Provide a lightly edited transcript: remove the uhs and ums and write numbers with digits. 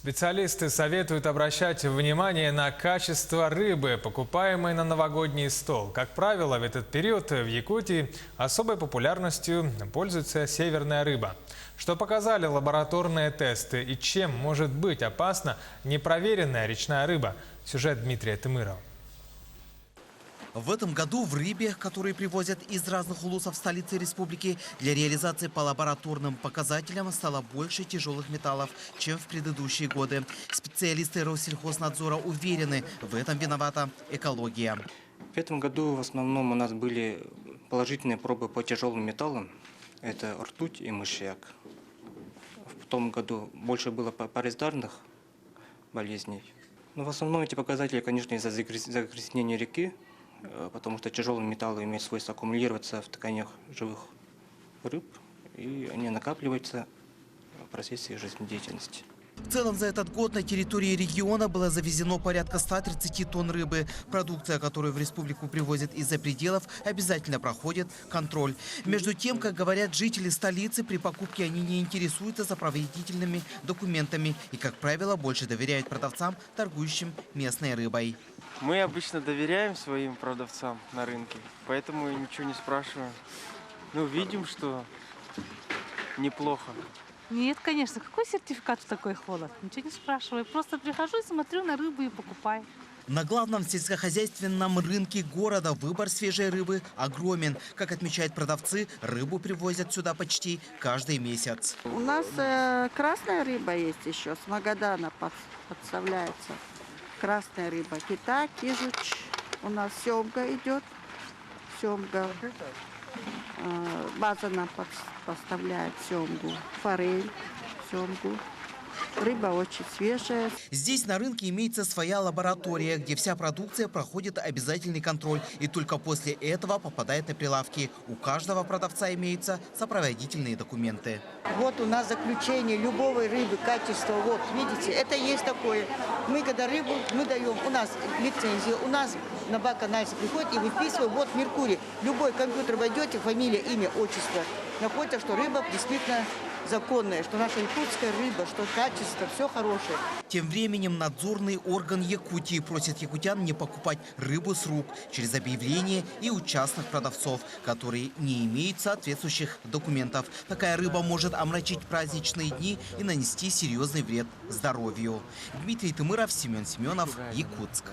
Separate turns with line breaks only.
Специалисты советуют обращать внимание на качество рыбы, покупаемой на новогодний стол. Как правило, в этот период в Якутии особой популярностью пользуется северная рыба. Что показали лабораторные тесты и чем может быть опасна непроверенная речная рыба? Сюжет Дмитрия Тымырова.
В этом году в рыбе, которые привозят из разных улусов столицы республики, для реализации по лабораторным показателям стало больше тяжелых металлов, чем в предыдущие годы. Специалисты Россельхознадзора уверены, в этом виновата экология.
В этом году в основном у нас были положительные пробы по тяжелым металлам. Это ртуть и мышьяк. В том году больше было паразитарных болезней. Но в основном эти показатели, конечно, из-за загрязнения реки, потому что тяжелые металлы имеют свойство аккумулироваться в тканях живых рыб, и они накапливаются в процессе жизнедеятельности.
В целом за этот год на территории региона было завезено порядка 130 тонн рыбы. Продукция, которую в республику привозят из-за пределов, обязательно проходит контроль. Между тем, как говорят жители столицы, при покупке они не интересуются сопроводительными документами и, как правило, больше доверяют продавцам, торгующим местной рыбой.
Мы обычно доверяем своим продавцам на рынке, поэтому ничего не спрашиваем. Ну, видим, что неплохо.
Нет, конечно. Какой сертификат в такой холод? Ничего не спрашиваю. Просто прихожу, смотрю на рыбу и покупаю.
На главном сельскохозяйственном рынке города выбор свежей рыбы огромен. Как отмечают продавцы, рыбу привозят сюда почти каждый месяц.
У нас красная рыба есть еще, с Магадана подставляется. Красная рыба, кита, кизуч. У нас семга идет, семга. База нам поставляет семгу, форель, семгу. Рыба очень свежая.
Здесь на рынке имеется своя лаборатория, где вся продукция проходит обязательный контроль. И только после этого попадает на прилавки. У каждого продавца имеются сопроводительные документы.
Вот у нас заключение любой рыбы, качество. Вот, видите, это есть такое. Мы когда рыбу, мы даем, у нас лицензия, у нас на бак-анализ приходит и выписываем, вот Меркурий. Любой компьютер войдете, фамилия, имя, отчество. Находится, что рыба действительно законная, что наша якутская рыба, что качество, все хорошее.
Тем временем надзорный орган Якутии просит якутян не покупать рыбу с рук через объявления и у частных продавцов, которые не имеют соответствующих документов. Такая рыба может омрачить праздничные дни и нанести серьезный вред здоровью. Дмитрий Тымыров, Семен Семенов, Якутск.